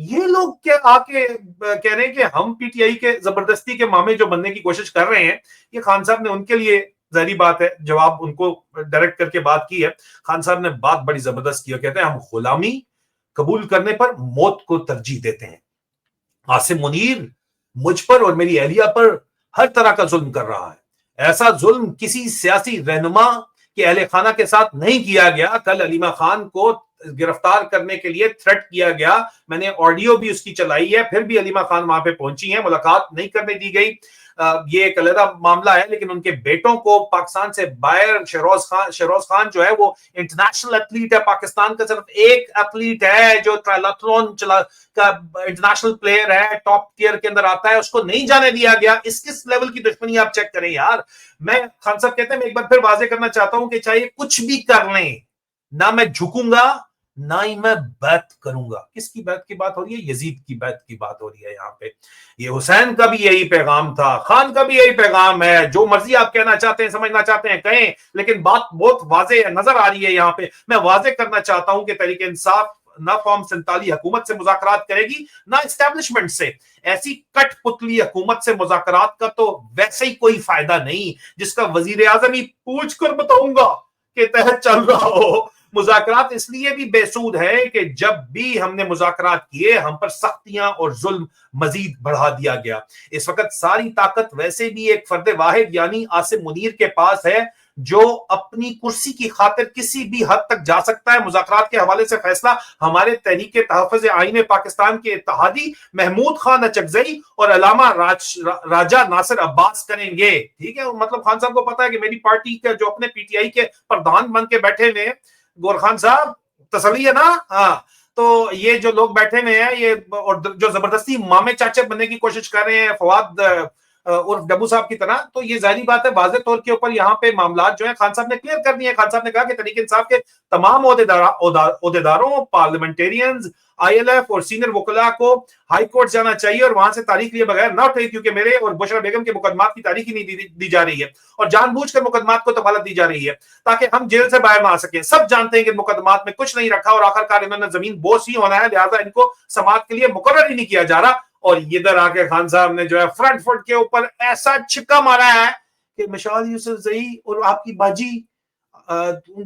یہ لوگ کیا آ کے کہہ رہے ہیں کہ ہم پی ٹی آئی کے زبردستی کے مامے جو بننے کی کوشش کر رہے ہیں. یہ خان صاحب نے ان کے لیے ظاہری بات ہے جواب ان کو ڈائریکٹ کر کے بات کی ہے. خان صاحب نے بات بڑی زبردست کی ہے, کہتے ہیں ہم غلامی قبول کرنے پر موت کو ترجیح دیتے ہیں. عاصم منیر مجھ پر اور میری اہلیہ پر ہر طرح کا ظلم کر رہا ہے. ایسا ظلم کسی سیاسی رہنما کے اہل خانہ کے ساتھ نہیں کیا گیا. کل علیمہ خان کو گرفتار کرنے کے لیے تھریٹ کیا گیا, میں نے آڈیو بھی اس کی چلائی ہے, پھر بھی علیمہ خان وہاں پہ پہنچی ہیں, ملاقات نہیں کرنے دی گئی. یہ ایک علیحدہ معاملہ ہے, لیکن ان کے بیٹوں کو پاکستان سے باہر, شہروز خان جو ہے وہ انٹرنیشنل ایتھلیٹ ہے, پاکستان کا صرف ایک ایتھلیٹ ہے جو ٹرائیلاتھلون کا انٹرنیشنل پلیئر ہے, ٹاپ ٹیئر کے اندر آتا ہے, اس کو نہیں جانے دیا گیا. اس کس لیول کی دشمنی آپ چیک کریں یار. میں خان صاحب کہتے ہیں میں ایک بار پھر واضح کرنا چاہتا ہوں کہ چاہیے کچھ بھی کر لیں, نہ میں جھکوں گا نہ ہی میں بیعت کروں گا. کس کی بیعت کی بات ہو رہی ہے؟ یزید کی بیعت کی بات ہو رہی ہے یہاں پہ. یہ حسین کا بھی یہی پیغام تھا, خان کا بھی یہی پیغام ہے. جو مرضی آپ کہنا چاہتے ہیں, سمجھنا چاہتے ہیں کہیں, لیکن بات بہت واضح نظر آ رہی ہے یہاں پہ. میں واضح کرنا چاہتا ہوں کہ تحریک انصاف نہ فارم 47 حکومت سے مذاکرات کرے گی نہ اسٹیبلشمنٹ سے. ایسی کٹ پتلی حکومت سے مذاکرات کا تو ویسے ہی کوئی فائدہ نہیں, جس کا وزیر اعظم ہی پوچھ کر بتاؤں گا کہ تحت چل رہا ہو. مذاکرات اس لیے بھی بے سود ہے کہ جب بھی ہم نے مذاکرات کیے ہم پر سختیاں اور ظلم مزید بڑھا دیا گیا. اس وقت ساری طاقت ویسے بھی ایک فرد واحد یعنی عاصم منیر کے پاس ہے, جو اپنی کرسی کی خاطر کسی بھی حد تک جا سکتا ہے. مذاکرات کے حوالے سے فیصلہ ہمارے تحریک تحفظ آئین پاکستان کے اتحادی محمود خان اچکزئی اور علامہ راجہ ناصر عباس کریں گے. ٹھیک ہے, مطلب خان صاحب کو پتا ہے کہ میری پارٹی کے جو اپنے پی ٹی آئی کے پردھان بن کے بیٹھے ہوئے, گور خان صاحب تسلی ہے نا. ہاں, تو یہ جو لوگ بیٹھے ہوئے ہیں یہ اور جو زبردستی مامے چاچے بننے کی کوشش کر رہے ہیں فواد عرف ڈبو صاحب کی طرح, تو یہ ظاہری بات ہے واضح طور کے اوپر یہاں پہ معاملات جو ہیں خان صاحب نے کلیئر کر دیے ہیں. خان صاحب نے کہا کہ تحریک انصاف کے تمام عہدیداروں, پارلیمنٹیرینز, آئی ایل ایف اور سینئر وکلاء کو ہائی کورٹ جانا چاہیے اور وہاں سے تاریخ لیے بغیر نہ اٹھے, کیونکہ میرے اور بشرا بیگم کے مقدمات کی تاریخ ہی نہیں دی جا رہی ہے اور جان بوجھ کر مقدمات کو طوالت دی جا رہی ہے تاکہ ہم جیل سے باہر نہ آ سکیں. سب جانتے ہیں کہ مقدمات میں کچھ نہیں رکھا اور آخر کار انہوں نے زمین بوس ہی ہونا ہے, لہٰذا ان کو سماعت کے لیے مقرر ہی نہیں کیا جا رہا. اور ادھر آ کے خان صاحب نے جو ہے فرنٹ فٹ کے اوپر ایسا چھکا مارا ہے کہ مشال یوسفزئی اور آپ کی باجی,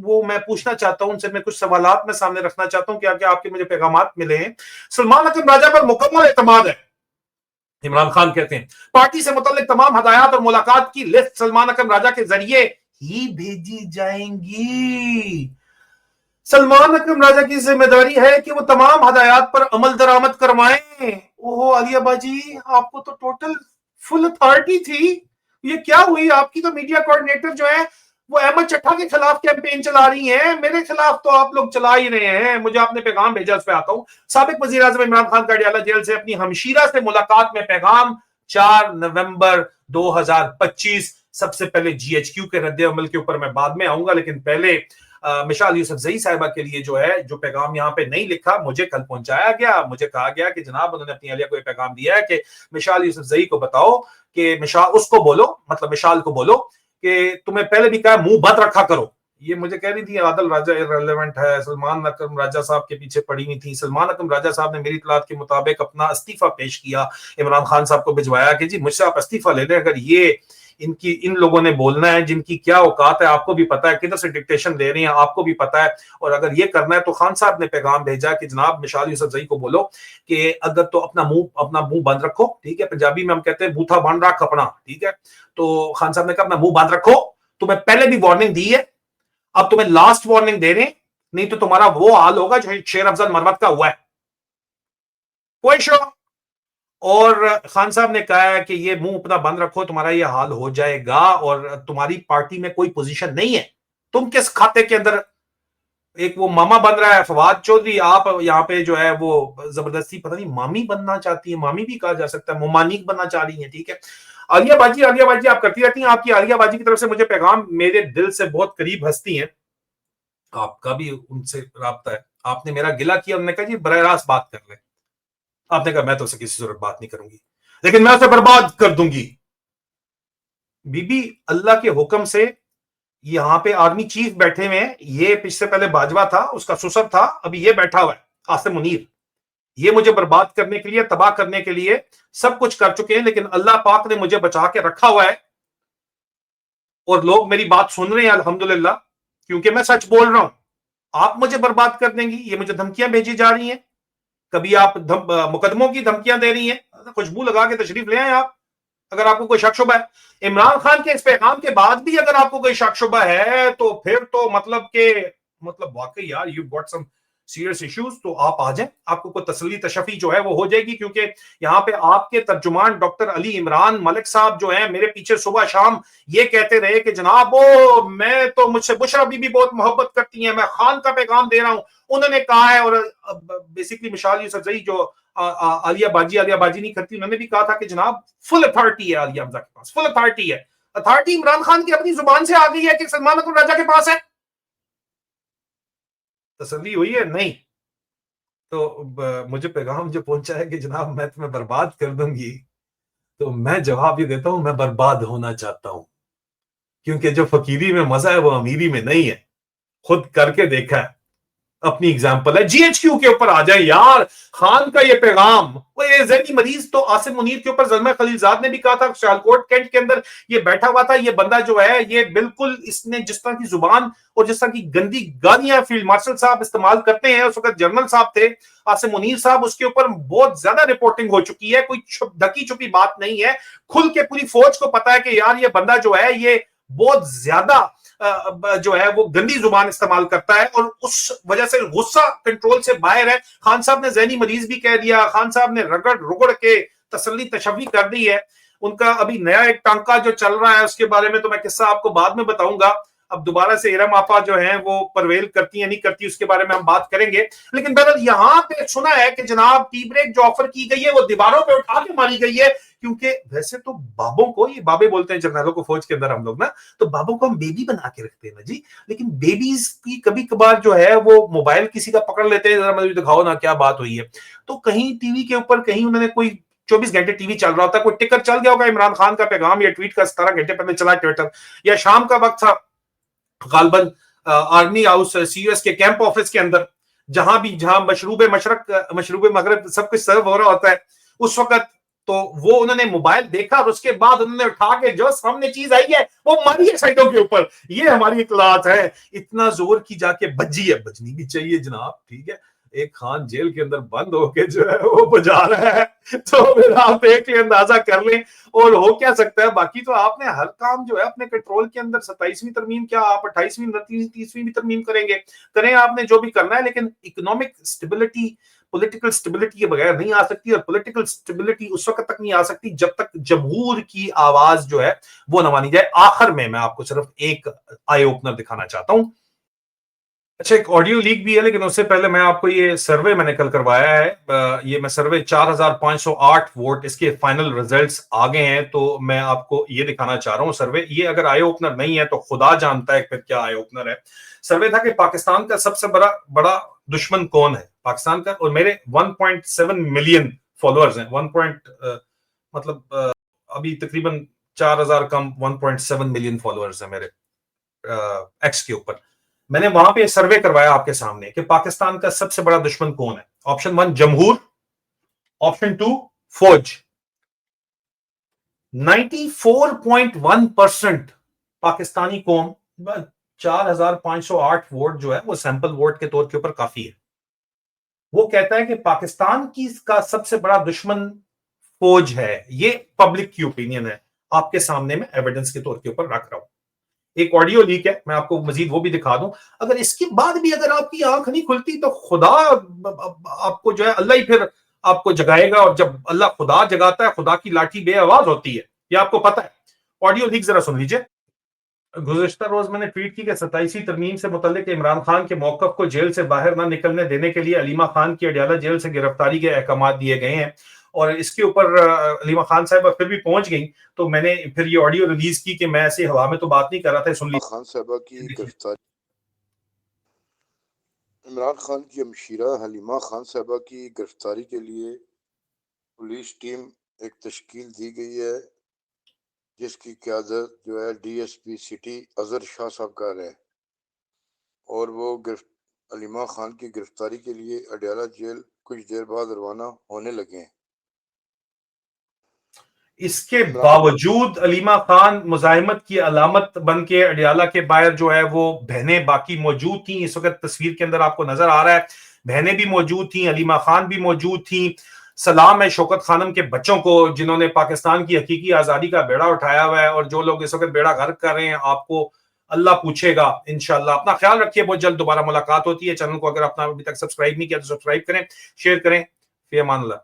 وہ میں پوچھنا چاہتا ہوں ان سے, میں کچھ سوالات میں سامنے رکھنا چاہتا ہوں کہ آپ کے مجھے پیغامات ملے ہیں. سلمان اکرم راجہ پر مکمل اعتماد ہے, عمران خان کہتے ہیں. پارٹی سے متعلق تمام ہدایات اور ملاقات کی لسٹ سلمان اکرم راجہ کے ذریعے ہی بھیجی جائیں گی. سلمان اکرم راجہ کی ذمہ داری ہے کہ وہ تمام ہدایات پر عمل درآمد کروائیں. اوہو عالیہ باجی, آپ کو تو ٹوٹل فل اتھارٹی تھی, یہ کیا ہوئی؟ آپ کی تو میڈیا کوارڈینیٹر جو ہے وہ احمد چٹھا کے خلاف کیمپین چلا رہی ہیں, میرے خلاف تو آپ لوگ چلا ہی رہے ہیں. مجھے آپ نے پیغام بھیجا, اس پہ آتا ہوں. سابق وزیر اعظم عمران خان کا اڈیالہ جیل سے اپنی ہمشیرہ سے ملاقات میں پیغام 4 نومبر 2025. سب سے پہلے جی ایچ کیو کے رد عمل کے اوپر میں بعد میں آؤں گا, لیکن پہلے مشال یوسفزئی صاحبہ کے لیے جو ہے جو پیغام یہاں پہ نہیں لکھا, مجھے کل پہنچایا گیا. مجھے کہا گیا کہ جناب انہوں نے اپنی اہلیہ کو یہ پیغام دیا ہے کہ مشال یوسفزئی کو بتاؤ کہ اس کو بولو, مطلب مشال کو بولو کہ تمہیں پہلے بھی کہا منہ بند رکھا کرو. یہ مجھے کہہ رہی تھی عادل راجہ irrelevant ہے, سلمان اکرم راجہ صاحب کے پیچھے پڑی ہوئی تھی. سلمان اکرم راجہ صاحب نے میری اطلاعات کے مطابق اپنا استعفیٰ پیش کیا, عمران خان صاحب کو بھجوایا کہ جی مجھ سے آپ استعفیٰ لے لیں. اگر یہ ان لوگوں نے بولنا ہے جن کی کیا اوقات ہے, آپ کو بھی پتا ہے کدھر سے ڈکٹیشن لے رہے ہیں, آپ کو بھی پتا ہے. اور اگر یہ کرنا ہے تو خان صاحب نے پیغام بھیجا کہ جناب مشال یوسفزئی کو بولو کہ اگر تو اپنا منہ بند رکھو. ٹھیک ہے, پنجابی میں ہم کہتے ہیں بوتھا بند رکھ اپنا. ٹھیک ہے, تو خان صاحب نے کہا اپنا منہ بند رکھو, تمہیں پہلے بھی وارننگ دی ہے, اب تمہیں لاسٹ وارننگ دے رہے ہیں, نہیں تو تمہارا وہ حال ہوگا جو شیر افضل مروت کا ہوا ہے. کوئی شو. اور خان صاحب نے کہا ہے کہ یہ منہ اپنا بند رکھو, تمہارا یہ حال ہو جائے گا اور تمہاری پارٹی میں کوئی پوزیشن نہیں ہے. تم کس کھاتے کے اندر ایک وہ ماما بن رہا ہے فواد چودھری, آپ یہاں پہ جو ہے وہ زبردستی پتہ نہیں مامی بننا چاہتی ہیں, مامی بھی کہا جا سکتا ہے, ممانیک بننا چاہ رہی ہیں. ٹھیک ہے, عالیہ باجی آپ کرتی رہتی ہیں. آپ کی عالیہ باجی کی طرف سے مجھے پیغام, میرے دل سے بہت قریب ہستی ہیں, آپ کا بھی ان سے رابطہ ہے. آپ نے میرا گلہ کیا, انہوں نے کہا جی براہ راست بات کر لیں. آپ نے کہا میں تو اسے کسی صورت بات نہیں کروں گی, لیکن میں اسے برباد کر دوں گی. بی بی اللہ کے حکم سے یہاں پہ آرمی چیف بیٹھے ہوئے ہیں, یہ پچھ سے پہلے باجوہ تھا, اس کا سسر تھا, ابھی یہ بیٹھا ہوا ہے عاصم منیر. یہ مجھے برباد کرنے کے لیے، تباہ کرنے کے لیے سب کچھ کر چکے ہیں، لیکن اللہ پاک نے مجھے بچا کے رکھا ہوا ہے اور لوگ میری بات سن رہے ہیں الحمدللہ، کیونکہ میں سچ بول رہا ہوں۔ آپ مجھے برباد کر دیں گی، یہ مجھے دھمکیاں بھیجی جا رہی ہیں، کبھی آپ مقدموں کی دھمکیاں دے رہی ہیں، خوشبو لگا کے تشریف لے آئیں آپ اگر آپ کو کوئی شک شبہ ہے۔ عمران خان کے اس پیغام کے بعد بھی اگر آپ کو کوئی شک شبہ ہے تو پھر تو مطلب واقعی یار you got some serious issues, تو آپ آ جائیں، آپ کو کوئی تسلی تشفی جو ہے وہ ہو جائے گی، کیونکہ یہاں پہ آپ کے ترجمان ڈاکٹر علی عمران ملک صاحب جو ہیں میرے پیچھے صبح شام یہ کہتے رہے کہ جناب میں تو مجھ سے بشرا بی بی بہت محبت کرتی ہیں، میں خان کا پیغام دے رہا ہوں، انہوں نے کہا ہے، اور بیسیکلی مشال یوسفزئی جو عالیہ باجی نہیں کرتی، انہوں نے بھی کہا تھا کہ جناب فل اتھارٹی ہے عالیہ حمزہ کے پاس، فل اتھارٹی ہے، اتھارٹی عمران خان کی اپنی زبان سے آ گئی ہے کہ سلمان اکبر راجہ کے پاس ہے۔ تسلی ہوئی ہے؟ نہیں۔ تو مجھے پیغام جو پہنچا ہے کہ جناب میں تمہیں برباد کر دوں گی، تو میں جواب یہ دیتا ہوں میں برباد ہونا چاہتا ہوں، کیونکہ جو فقیری میں مزہ ہے وہ امیری میں نہیں ہے، خود کر کے دیکھا ہے، اپنی اگزامپل ہے۔ جی ایچ کیو کے اوپر آ جائیں یار، خان کا یہ پیغام، وہ یہ ذہنی مریض تو آصم منیر کے اوپر زلمہ خلیلزاد نے بھی کہا تھا، سیالکوٹ کینٹ کے اندر یہ بیٹھا ہوا تھا، یہ بندہ جو ہے یہ بالکل، اس نے جس طرح کی زبان اور جس طرح کی گندی گالیاں فیلڈ مارشل صاحب استعمال کرتے ہیں، اس وقت جنرل صاحب تھے آصم منیر صاحب، اس کے اوپر بہت زیادہ رپورٹنگ ہو چکی ہے، کوئی ڈھکی چھپی بات نہیں ہے، کھل کے پوری فوج کو پتا ہے کہ یار یہ بندہ جو ہے یہ بہت زیادہ جو ہے وہ گندی زبان استعمال کرتا ہے، اور اس وجہ سے غصہ کنٹرول سے باہر ہے۔ خان صاحب نے ذہنی مریض بھی کہہ دیا، خان صاحب نے رگڑ کے تسلی تشفی کر دی ہے۔ ان کا ابھی نیا ایک ٹانکا جو چل رہا ہے اس کے بارے میں تو میں قصہ آپ کو بعد میں بتاؤں گا، اب دوبارہ سے ارم آپا جو ہیں وہ پرویل کرتی ہیں نہیں کرتی اس کے بارے میں ہم بات کریں گے، لیکن بہرحال یہاں پہ سنا ہے کہ جناب ٹی بریک جو آفر کی گئی ہے وہ دیواروں پہ اٹھا کے ماری گئی ہے، کیونکہ ویسے تو بابوں کو، یہ بابے بولتے ہیں جرنیلوں کو فوج کے اندر ہم لوگ نا، تو بابوں کو ہم بیبی بنا کے رکھتے ہیں نا جی، لیکن بیبیز کی کبھی کبھار جو ہے وہ موبائل کسی کا پکڑ لیتے ہیں، ذرا مجھے دکھاؤ نا کیا بات ہوئی ہے، تو کہیں ٹی وی کے اوپر کہیں انہوں نے کوئی 24 گھنٹے ٹی وی چل رہا ہوتا ہے، کوئی ٹکر چل گیا ہوگا عمران خان کا پیغام یا ٹویٹ کا 17 گھنٹے پہلے چلا ٹویٹر، یا شام کا وقت تھا غالباً آرمی ہاؤس سی یو ایس کے کیمپ آفس کے اندر، جہاں مشروب مشرق مشروب مغرب سب کچھ سرو ہو رہا ہوتا ہے اس وقت، تو وہ انہوں نے موبائل دیکھا اور اس کے بعد انہوں نے اٹھا کے جو سامنے چیز آئی ہے وہ ماری ہے سائٹوں کے اوپر، یہ ہماری اطلاعات ہے، اتنا زور کی جا کے بجی ہے، بجنی بھی چاہیے جناب، ٹھیک ہے، ایک خان جیل کے اندر بند ہو کے جو ہے وہ بجا رہا ہے، تو پھر آپ ایک اندازہ کر لیں اور ہو کیا سکتا ہے۔ باقی تو آپ نے ہر کام جو ہے اپنے کنٹرول کے اندر، 27ویں ترمیم کیا آپ 28ویں 29ویں بھی ترمیم کریں گے، کریں، آپ نے جو بھی کرنا ہے، لیکن اکنامک سٹیبلٹی، پولیٹیکل سٹیبلٹی کے بغیر نہیں آ سکتی، اور پولیٹیکل سٹیبلٹی اس وقت تک نہیں آ سکتی جب تک جمہور کی آواز جو ہے وہ نہ مانی جائے۔ آخر میں آپ کو صرف ایک آئی اوپنر دکھانا چاہتا ہوں، اچھا ایک آڈیو لیک بھی ہے، لیکن اس سے پہلے میں آپ کو یہ سروے میں نے کل کروایا ہے، یہ میں سروے 4508 ووٹ اس کے فائنل ریزلٹس آ گئے ہیں، تو میں آپ کو یہ دکھانا چاہ رہا ہوں سروے، یہ اگر آئی اوپنر نہیں ہے تو خدا جانتا ہے پھر کیا آئی اوپنر ہے۔ سروے تھا کہ پاکستان کا سب سے بڑا دشمن کون ہے پاکستان کا، اور میرے 1.7 ملین فالوورز ہیں، مطلب ابھی تقریباً 4000 کم 1.7 ملین فالوورز ہیں میرے ایکس کے اوپر۔ میں نے وہاں پہ سروے کروایا آپ کے سامنے کہ پاکستان کا سب سے بڑا دشمن کون ہے، آپشن 1 جمہور، آپشن 2 فوج۔ 94.1% پاکستانی قوم، 4508 ووٹ جو ہے وہ سیمپل ووٹ کے طور کے اوپر کافی ہے، وہ کہتا ہے کہ پاکستان کا سب سے بڑا دشمن فوج ہے، یہ پبلک کی اوپینین ہے، آپ کے سامنے میں ایویڈنس کے طور کے اوپر رکھ رہا ہوں۔ ایک آڈیو لیک ہے، میں آپ کو مزید وہ بھی دکھا دوں، اگر اس کے بعد بھی اگر آپ کی آنکھ نہیں کھلتی تو خدا آپ کو جو ہے اللہ ہی پھر آپ کو جگائے گا، اور جب اللہ خدا جگاتا ہے خدا کی لاٹھی بے آواز ہوتی ہے، یہ آپ کو پتا ہے۔ آڈیو لیک ذرا سن لیجئے۔ گزشتہ روز میں نے ٹویٹ کی کہ 27ویں ترمیم سے متعلق عمران خان کے موقف کو جیل سے باہر نہ نکلنے دینے کے لیے علیمہ خان کی اڈیالہ جیل سے گرفتاری کے احکامات دیے گئے ہیں، اور اس کے اوپر علیمہ خان صاحبہ پھر بھی پہنچ گئی، تو میں نے پھر یہ آڈیو ریلیز کی کہ میں ایسے ہوا میں تو بات نہیں کر رہا تھا، سن لیجیے خان صاحبہ کی گرفتاری، عمران خان کی ہمشیرہ حلیمہ خان صاحبہ کی گرفتاری کے لیے پولیس ٹیم ایک تشکیل دی گئی ہے، جس کی قیادت جو ہے D S P city Azhar Shah صاحب کر رہے ہیں، اور وہ حلیمہ خان کی گرفتاری کے لیے اڈیالہ جیل کچھ دیر بعد روانہ ہونے لگے ہیں۔ اس کے باوجود علیمہ خان مزاحمت کی علامت بن کے اڈیالہ کے باہر جو ہے وہ بہنیں باقی موجود تھیں، اس وقت تصویر کے اندر آپ کو نظر آ رہا ہے بہنیں بھی موجود تھیں، علیمہ خان بھی موجود تھیں۔ سلام ہے شوکت خانم کے بچوں کو جنہوں نے پاکستان کی حقیقی آزادی کا بیڑا اٹھایا ہوا ہے، اور جو لوگ اس وقت بیڑا غرق کر رہے ہیں آپ کو اللہ پوچھے گا انشاءاللہ۔ اپنا خیال رکھیے، بہت جلد دوبارہ ملاقات ہوتی ہے۔ چینل کو اگر اپنا ابھی تک سبسکرائب نہیں کیا تو سبسکرائب کریں، شیئر کریں۔ فی امان اللہ۔